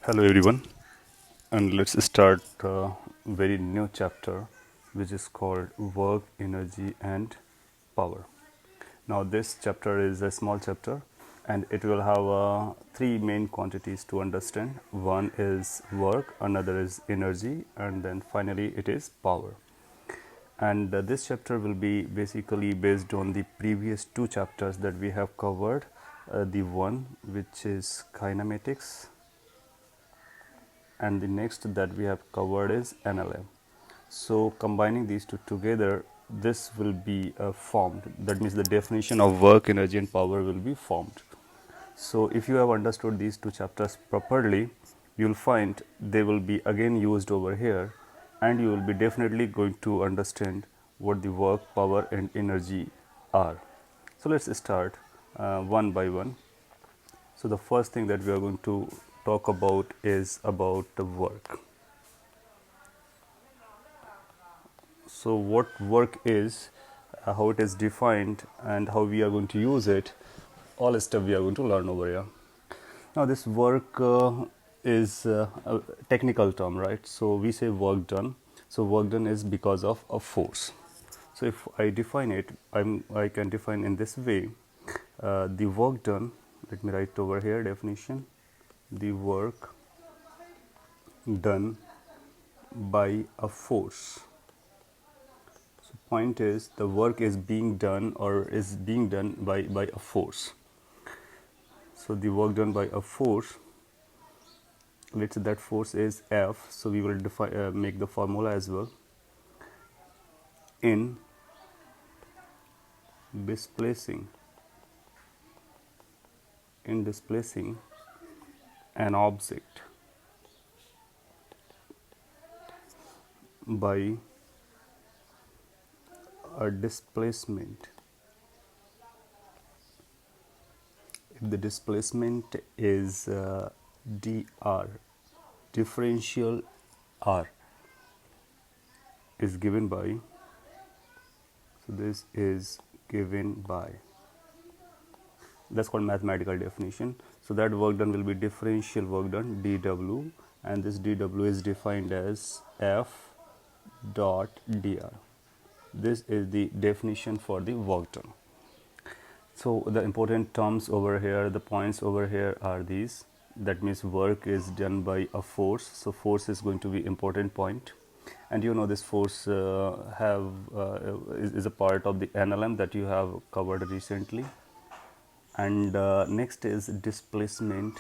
Hello everyone, and let's start a very new chapter which is called Work, Energy and Power. Now this chapter is a small chapter and it will have three main quantities to understand. One is work, another is energy, and then finally it is power. And this chapter will be basically based on the previous two chapters that we have covered. The one which is kinematics, and the next that we have covered is NLM. So combining these two together, this will be formed. That means the definition of work, energy and power will be formed. So if you have understood these two chapters properly, you will find they will be again used over here, and you will be definitely going to understand what the work, power and energy are. So let's start one by one. So the first thing that we are going to talk about is about the work. So what work is, how it is defined, and how we are going to use it, all stuff we are going to learn over here. Now this work is a technical term, right? So we say work done. So work done is because of a force. So if I define it, I can define in this way. The work done, let me write over here definition. The work done by a force. Point is the work is being done or is being done by a force. So the work done by a force, let's say that force is F. So we will define make the formula as well. In displacing an object by a displacement, if the displacement is dr, differential r is given by, so this is given by, that's called mathematical definition. So that work done will be differential work done dw, and this dw is defined as F dot dr. This is the definition for the work done. So the important terms over here, the points over here are these. That means work is done by a force. So force is going to be important point, and you know this force is a part of the NLM that you have covered recently. And next is displacement,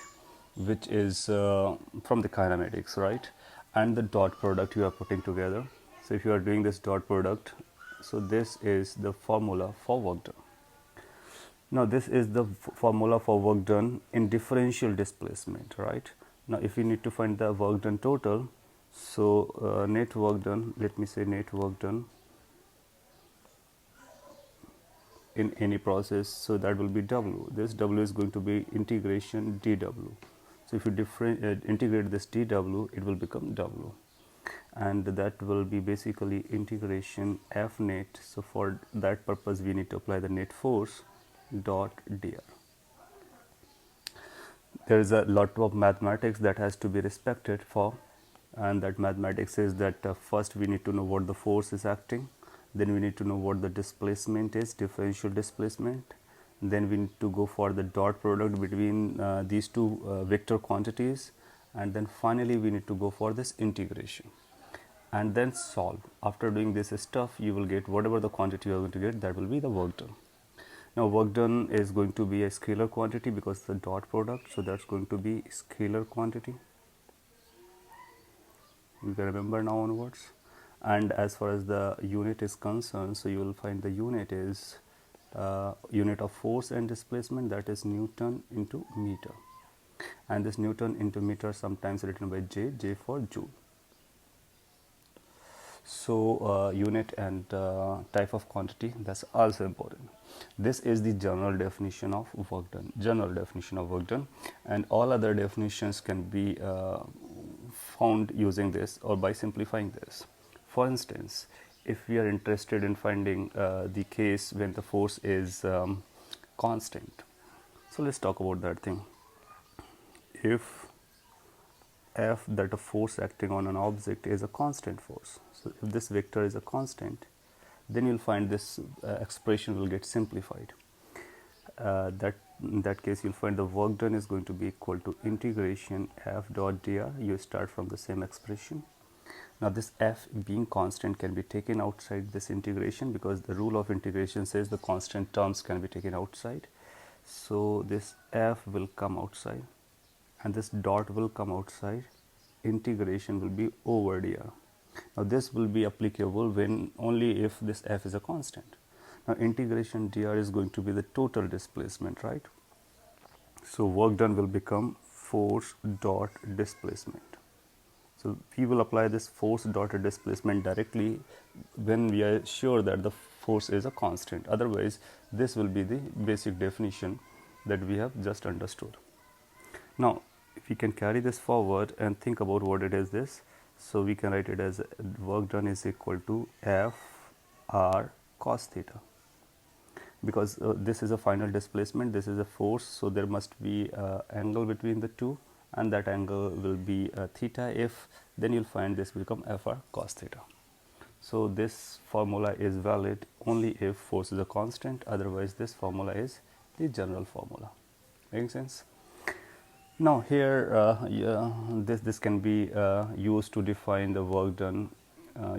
which is from the kinematics, right? And the dot product you are putting together. So if you are doing this dot product, so this is the formula for work done. Now this is the formula for work done in differential displacement, right? Now if you need to find the work done total, so net work done, let me say net work done in any process, so that will be W. This W is going to be integration dW. So if you integrate this dW, it will become W, and that will be basically integration F net. So for that purpose we need to apply the net force dot dr. There is a lot of mathematics that has to be respected for, and that mathematics is that first we need to know what the force is acting, then we need to know what the displacement is, differential displacement, then we need to go for the dot product between these two vector quantities, and then finally we need to go for this integration and then solve. After doing this stuff, you will get whatever the quantity you are going to get, that will be the work done. Now work done is going to be a scalar quantity because the dot product, so that's going to be scalar quantity. You can remember now onwards. And as far as the unit is concerned, so you will find the unit is unit of force and displacement, that is Newton into meter, and this Newton into meter sometimes written by J for joule. So unit and type of quantity, that's also important. This is the general definition of work done, and all other definitions can be found using this or by simplifying this. For instance, if we are interested in finding the case when the force is constant, so let's talk about that thing. If F, that a force acting on an object, is a constant force. So if this vector is a constant, then you'll find this expression will get simplified. That in that case you'll find the work done is going to be equal to integration F dot dr. You start from the same expression. Now this F being constant can be taken outside this integration, because the rule of integration says the constant terms can be taken outside. So this F will come outside and this dot will come outside. Integration will be over dr. Now this will be applicable when only if this F is a constant. Now integration dr is going to be the total displacement, right? So work done will become force dot displacement. So we will apply this force dot displacement directly when we are sure that the force is a constant. Otherwise, this will be the basic definition that we have just understood. Now, if we can carry this forward and think about what it is this, so we can write it as work done is equal to F R cos theta. Because this is a final displacement, this is a force, so there must be angle between the two, and that angle will be theta. If then you'll find this will become Fr cos theta. So this formula is valid only if force is a constant, otherwise this formula is the general formula. Making sense? Now here this can be used to define the work done.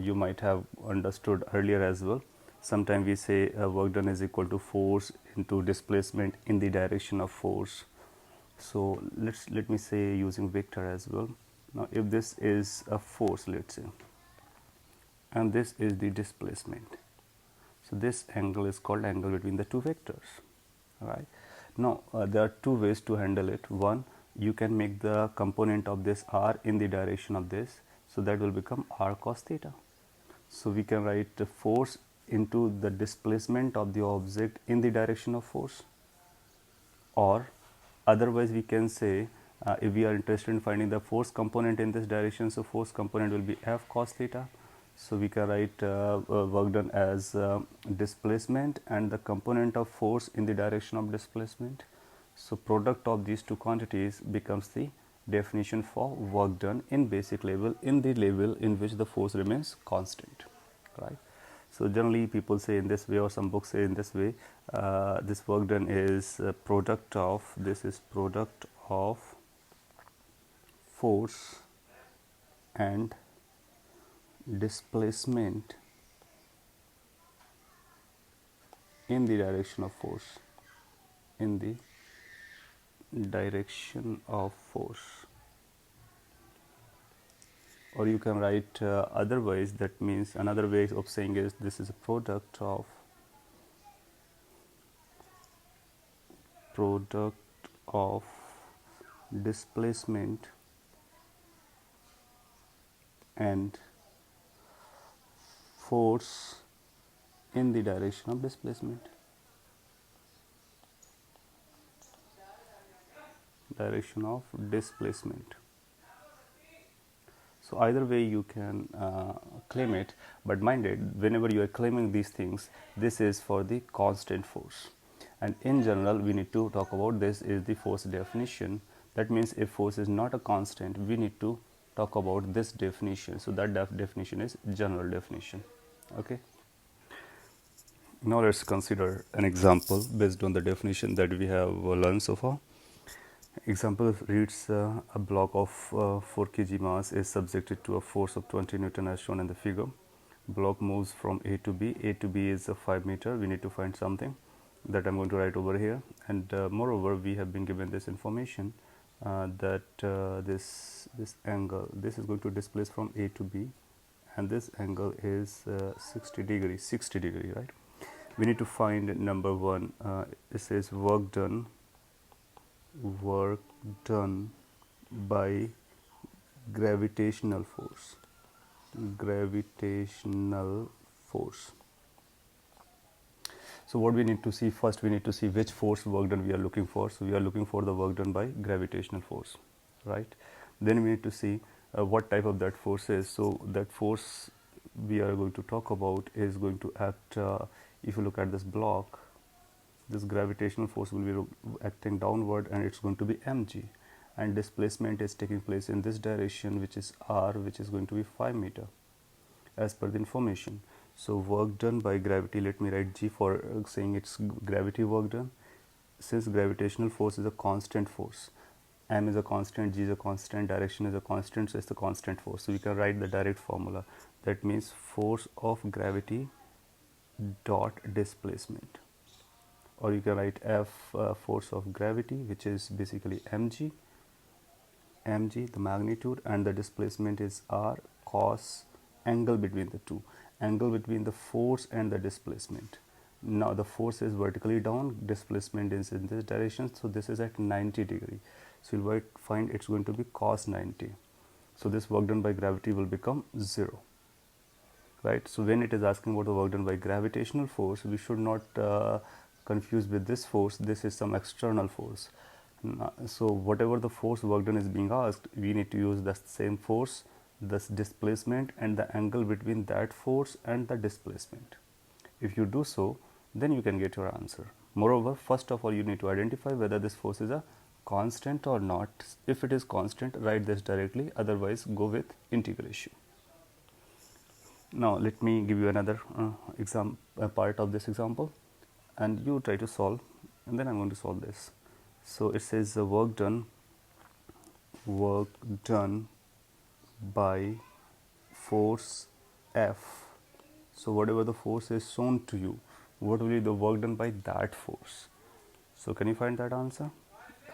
You might have understood earlier as well. Sometimes we say work done is equal to force into displacement in the direction of force. So let me say using vector as well. Now if this is a force, let's say, and this is the displacement, so this angle is called angle between the two vectors. All right. Now there are two ways to handle it. One, you can make the component of this r in the direction of this, so that will become r cos theta. So we can write the force into the displacement of the object in the direction of force, or otherwise we can say if we are interested in finding the force component in this direction, so force component will be F cos theta. So we can write work done as displacement and the component of force in the direction of displacement. So product of these two quantities becomes the definition for work done in basic level, in the level in which the force remains constant, right? So generally people say in this way, or some books say in this way, this work done is product of, this is product of force and displacement in the direction of force, in the direction of force. Or you can write otherwise, that means another way of saying is this is a product of displacement and force in the direction of displacement. Direction of displacement. So either way you can claim it, but mind it, whenever you are claiming these things, this is for the constant force. And in general, we need to talk about this is the force definition. That means if force is not a constant, we need to talk about this definition. So that definition is general definition. Okay. Now let's consider an example based on the definition that we have learned so far. Example reads a block of 4 kg mass is subjected to a force of 20 Newton as shown in the figure. Block moves from A to B. A to B is 5 meter. We need to find something that I'm going to write over here. And moreover, we have been given this information that this angle, this is going to displace from A to B, and this angle is 60 degree, right? We need to find number one. It says work done by gravitational force. So what we need to see first, we need to see which force work done we are looking for. So we are looking for the work done by gravitational force, right? Then we need to see what type of that force is. So that force we are going to talk about is going to act, if you look at this block, this gravitational force will be acting downward, and it's going to be mg. and displacement is taking place in this direction, which is r, which is going to be 5 meter as per the information. So work done by gravity, let me write G for saying it's gravity work done. Since gravitational force is a constant force, m is a constant, g is a constant, direction is a constant, so it's a constant force. So we can write the direct formula. That means force of gravity dot displacement, or you can write F force of gravity, which is basically mg, the magnitude, and the displacement is r cos angle between the two, angle between the force and the displacement. Now the force is vertically down, displacement is in this direction, so this is at 90 degree. So you'll find it's going to be cos 90. So this work done by gravity will become 0. Right? So when it is asking about the work done by gravitational force, we should not confuse with this force. This is some external force. So whatever the force work done is being asked, we need to use the same force, this displacement, and the angle between that force and the displacement. If you do so, then you can get your answer. Moreover, first of all, you need to identify whether this force is a constant or not. If it is constant, write this directly, otherwise go with integration. Now let me give you another part of this example, and you try to solve, and then I'm going to solve this. So it says work done by force F. So whatever the force is shown to you, what will be the work done by that force? So can you find that answer?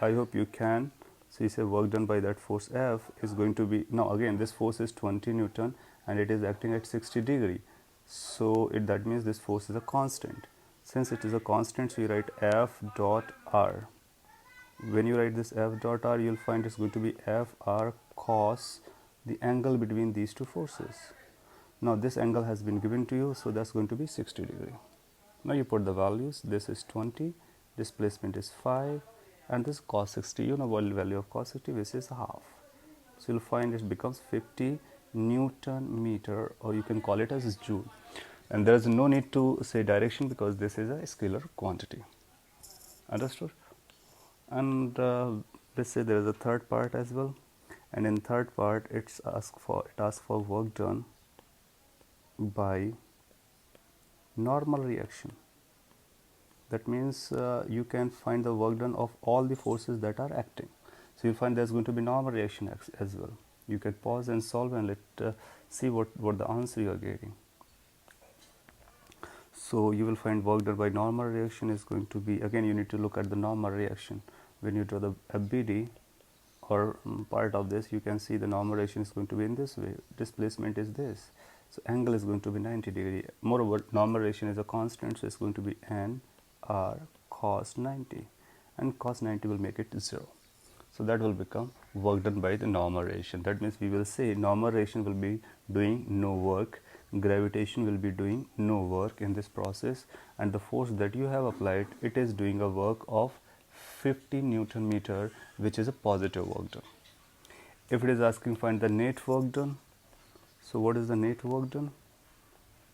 I hope you can. So you say work done by that force F is going to be, now again this force is 20 Newton and it is acting at 60 degree. So that means this force is a constant. Since it is a constant, so you write F dot R. When you write this F dot R, you'll find it's going to be F R cos the angle between these two forces. Now this angle has been given to you, so that's going to be 60 degree. Now you put the values. This is 20, displacement is 5, and this cos 60, you know what value of cos 60, which is half. So you'll find it becomes 50 Newton meter, or you can call it as joule. And there is no need to say direction because this is a scalar quantity. Understood? And let's say there is a third part as well, and in third part it asks for work done by normal reaction. That means you can find the work done of all the forces that are acting. So you find there's going to be normal reaction as well. You can pause and solve and let see what the answer you are getting. So you will find work done by normal reaction is going to be, again you need to look at the normal reaction. When you draw the FBD or part of this, you can see the normal reaction is going to be in this way. Displacement is this. So angle is going to be 90 degree. Moreover, normal reaction is a constant, so it's going to be n r cos 90, and cos 90 will make it 0. So that will become work done by the normal reaction. That means we will say normal reaction will be doing no work, gravitation will be doing no work in this process, and the force that you have applied, it is doing a work of 50 Newton meter, which is a positive work done. If it is asking find the net work done, so what is the net work done?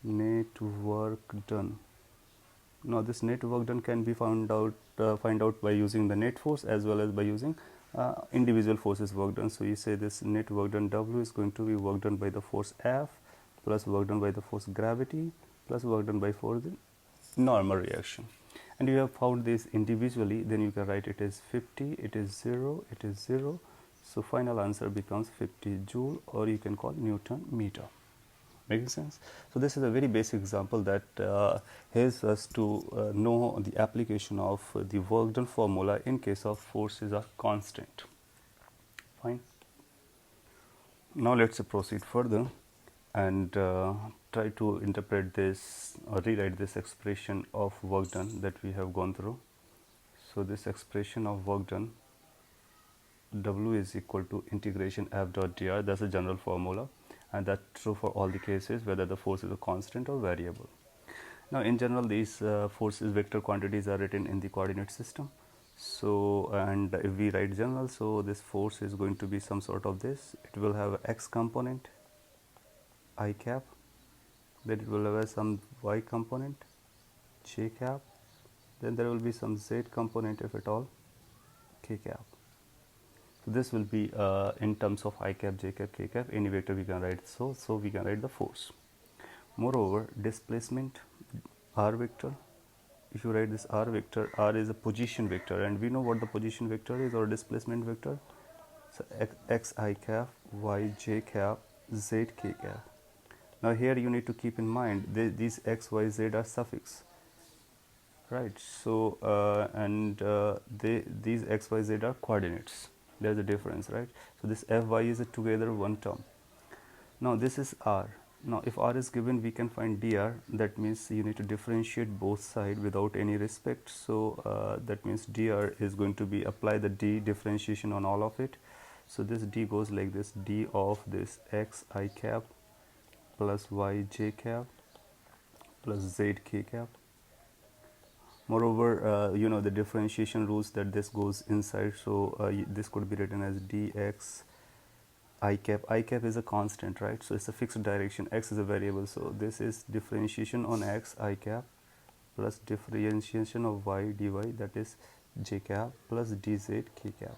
Net work done. Now this net work done can be find out by using the net force as well as by using individual forces work done. So you say this net work done W is going to be work done by the force F plus work done by the force gravity plus work done by force the normal reaction. And you have found this individually, then you can write it is 50, it is 0, it is 0. So final answer becomes 50 joule, or you can call Newton meter. Making sense? So this is a very basic example that helps us to know the application of the work done formula in case of forces are constant. Fine. Now let's proceed further and try to interpret this or rewrite this expression of work done that we have gone through. So this expression of work done, W is equal to integration F dot dr. That's a general formula, and that's true for all the cases whether the force is a constant or variable. Now in general, these forces vector quantities are written in the coordinate system. So and if we write general, so this force is going to be some sort of this. It will have x component I cap, then it will have some y component j cap, then there will be some z component if at all k cap. So this will be in terms of I cap, j cap, k cap, any vector we can write, so we can write the force. Moreover, displacement r vector, if you write this r vector, r is a position vector, and we know what the position vector is, or displacement vector. So x I cap, y j cap, z k cap. Now here you need to keep in mind these x, y, z are suffix, right? So these x, y, z are coordinates. There is a difference, right? So this f, y is together one term. Now this is r. Now if r is given, we can find dr. That means you need to differentiate both sides without any respect. So that means dr is going to be apply the d differentiation on all of it. So this d goes like this: d of this x I cap plus y j cap plus z k cap. Moreover, you know the differentiation rules that this goes inside, so this could be written as dx I cap. I cap is a constant, right? So it's a fixed direction. X is a variable, so this is differentiation on x I cap plus differentiation of y dy, that is j cap plus dz k cap.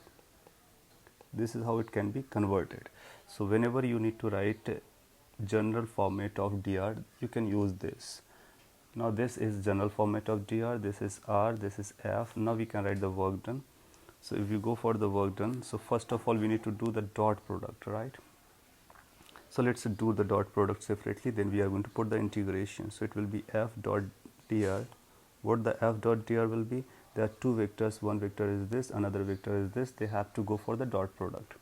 This is how it can be converted. So whenever you need to write general format of dr, you can use this. Now this is general format of dr, this is r, this is f. Now we can write the work done. So if you go for the work done, so first of all we need to do the dot product, right? So let's do the dot product separately, then we are going to put the integration. So it will be f dot dr. What the f dot dr will be? There are two vectors, one vector is this, another vector is this. They have to go for the dot product.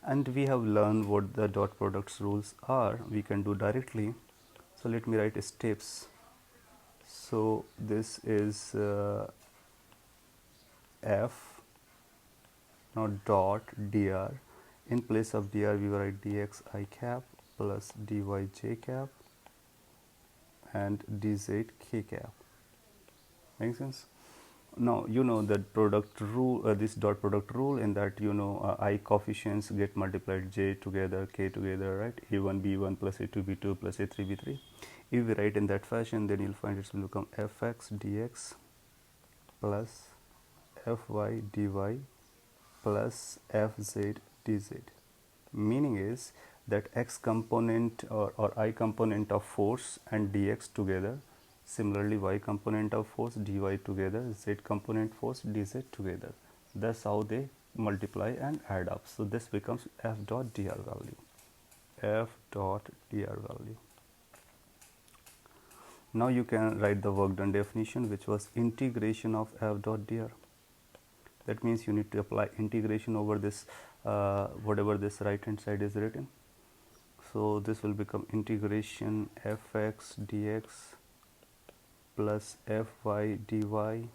And we have learned what the dot products rules are. We can do directly. So let me write steps. So this is f. Now dot dr, in place of dr we will write dx I cap plus dy j cap and dz k cap. Makes sense? Now you know that product rule, this dot product rule, in that you know I coefficients get multiplied, j together, k together, right? a1 b1 plus a2 b2 plus a3 b3. If we write in that fashion, then you'll find it will become fx dx plus fy dy plus fz dz. Meaning is that x component or I component of force and dx together, similarly y component of force dy together, z component force dz together. That's how they multiply and add up. So this becomes f dot dr value. F dot dr value. Now you can write the work done definition, which was integration of f dot dr. That means you need to apply integration over this whatever this right hand side is written. So this will become integration fx dx plus fy dy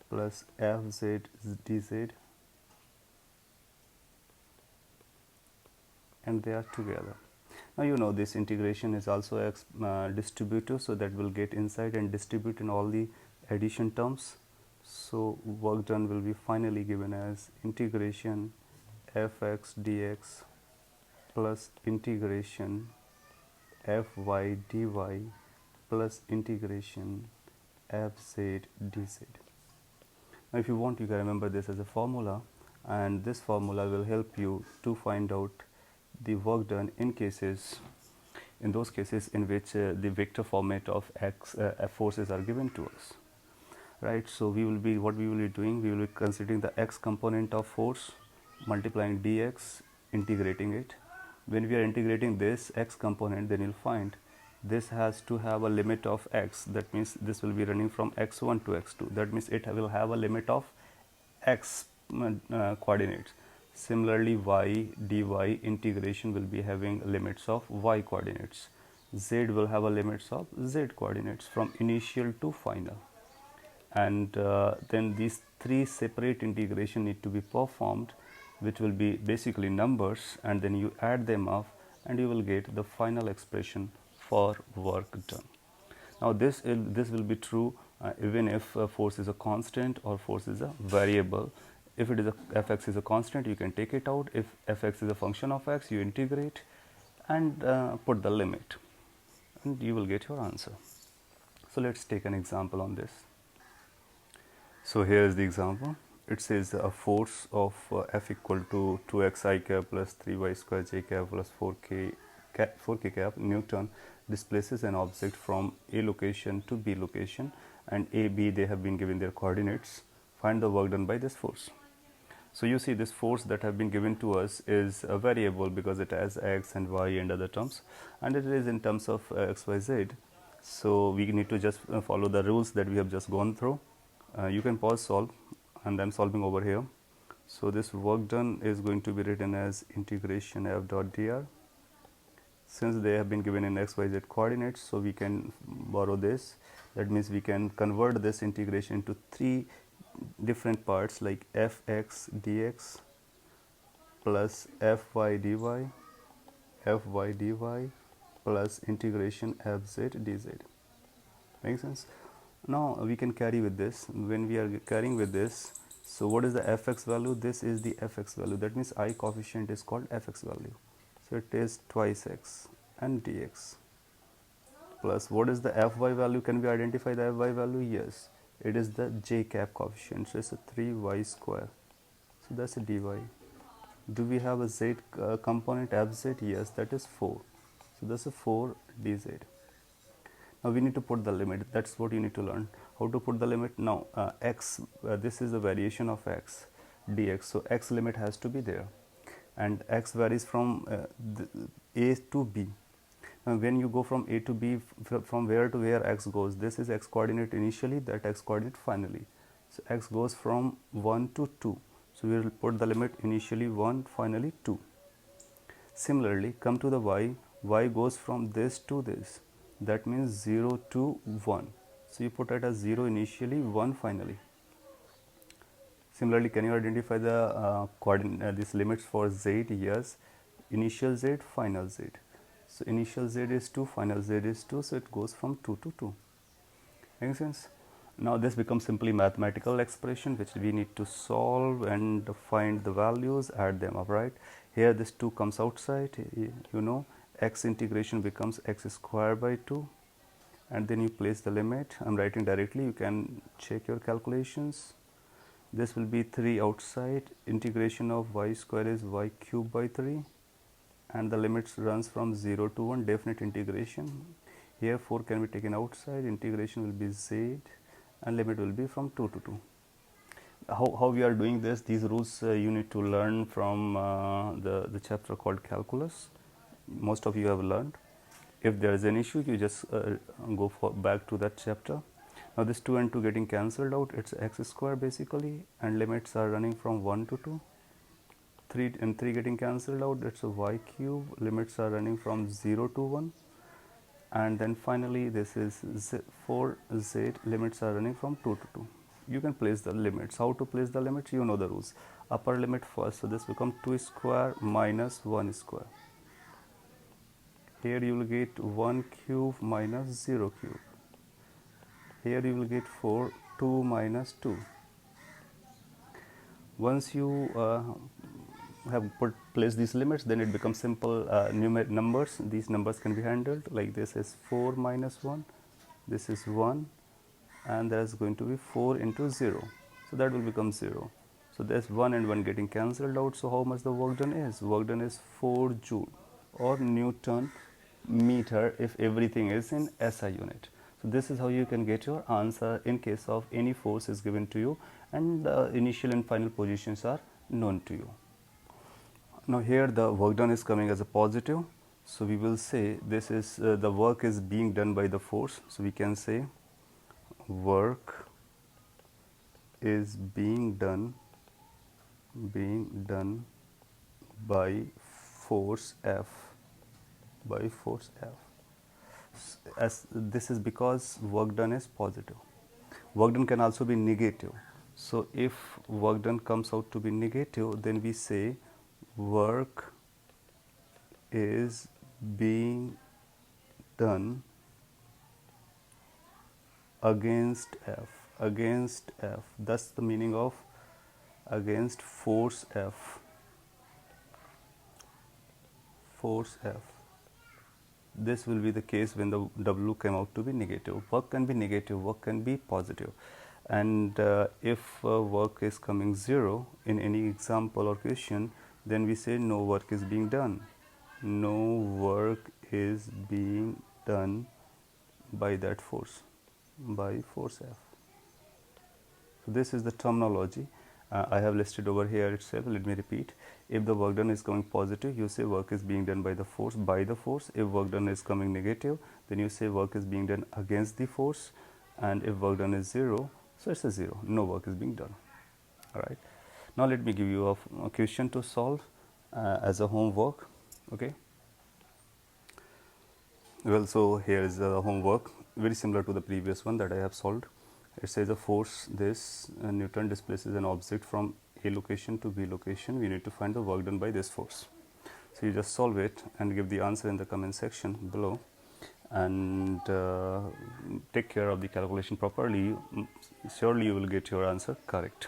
plus fz dz, and they are together. Now you know this integration is also distributive, so that will get inside and distribute in all the addition terms. So work done will be finally given as integration fx dx plus integration fy dy plus integration fz dz. Now if you want, you can remember this as a formula, and this formula will help you to find out the work done in those cases in which the vector format of f forces are given to us. Right, so what we will be doing, we will be considering the x component of force, multiplying dx, integrating it. When we are integrating this x component, then you'll find this has to have a limit of x. That means this will be running from x1 to x2. That means it will have a limit of x coordinates. Similarly, y dy integration will be having limits of y coordinates. Z will have a limits of z coordinates from initial to final. And then these three separate integration need to be performed, which will be basically numbers, and then you add them up and you will get the final expression for work done. Now this will be true even if force is a constant or force is a variable. If it is fx is a constant, you can take it out. If fx is a function of x, you integrate and put the limit, and you will get your answer. So let's take an example on this. So here is the example. it says a force of F equal to 2x I cap plus 3y square j cap plus 4k cap Newton displaces an object from A location to B location, and A, B, they have been given their coordinates. Find the work done by this force. So you see, this force that have been given to us is a variable because it has x and y and other terms, and it is in terms of x, y, z. So we need to just follow the rules that we have just gone through. You can pause solve, and I'm solving over here. So this work done is going to be written as integration f dot dr. Since they have been given in x, y, z coordinates, so we can borrow this. That means we can convert this integration into three different parts, like fx dx plus fy dy, fy dy plus integration fz dz. Makes sense? Now we can carry with this. When we are carrying with this, so what is the fx value? This is the fx value. That means I coefficient is called fx value. So it is twice x and dx plus what is the fy value? Can we identify the fy value? Yes, it is the j cap coefficient. So it's a 3y square. So that's a dy. Do we have a z component fz? Yes, that is 4. So that's a 4 dz. Now we need to put the limit. That's what you need to learn, how to put the limit. Now x, this is the variation of x dx, so x limit has to be there, and x varies from a to b. Now when you go from a to b, from where to where x goes, this is x coordinate initially, that x coordinate finally. So x goes from 1 to 2, so we will put the limit initially 1, finally 2. Similarly, come to the y goes from this to this, that means 0 to 1. So you put it as 0 initially, 1 finally. Similarly, can you identify the these limits for z? Yes, initial z, final z. So initial z is 2, final z is 2, so it goes from 2 to 2. Makes sense? Now this becomes simply mathematical expression which we need to solve and find the values, add them up, right? Here this 2 comes outside, you know, x integration becomes x square by 2, and then you place the limit. I'm writing directly, you can check your calculations. This will be 3 outside, integration of y square is y cube by 3, and the limits runs from 0 to 1, definite integration. Here 4 can be taken outside, integration will be z, and limit will be from 2 to 2. How we are doing this, these rules you need to learn from the chapter called calculus. Most of you have learned. If there is an issue, you just go back to that chapter. Now this 2 and 2 getting cancelled out, it's x square basically, and limits are running from 1 to 2. 3 and 3 getting cancelled out, it's a y cube, limits are running from 0 to 1. And then finally this is 4z, limits are running from 2 to 2. You can place the limits. How to place the limits? You know the rules. Upper limit first, so this becomes 2 square minus 1 square. Here you will get 1 cube minus 0 cube. Here you will get 4, 2 minus 2. Once you have placed these limits, then it becomes simple numeric numbers. These numbers can be handled, like this is 4 minus 1, this is 1, and there is going to be 4 into 0, so that will become 0. So there's 1 and 1 getting cancelled out. So how much the work done is? Work done is 4 joule or Newton meter if everything is in SI unit. So this is how you can get your answer in case of any force is given to you and initial and final positions are known to you. Now here the work done is coming as a positive, so we will say this is the work is being done by the force. So we can say work is being done by force F, as this is because work done is positive. Work done can also be negative. So if work done comes out to be negative, then we say work is being done against F. That's the meaning of against force F. This will be the case when the W came out to be negative. Work can be negative, work can be positive. and if work is coming 0 in any example or question, then we say no work is being done. No work is being done by that force, by force F. So this is the terminology I have listed over here itself. Let me repeat. If the work done is coming positive, you say work is being done by the force, by the force. If work done is coming negative, then you say work is being done against the force. And if work done is 0, so it's a 0, no work is being done. All right. Now let me give you a question to solve as a homework. Okay. Well, so here is the homework, very similar to the previous one that I have solved. It says a force this Newton displaces an object from A location to B location. We need to find the work done by this force. So you just solve it and give the answer in the comment section below, and take care of the calculation properly. Surely you will get your answer correct.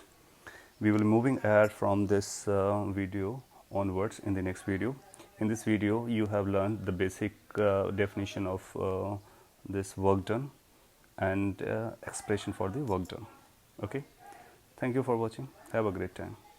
We will be moving ahead from this video onwards in the next video. In this video, you have learned the basic definition of this work done and expression for the work done. Okay. Thank you for watching. Have a great time.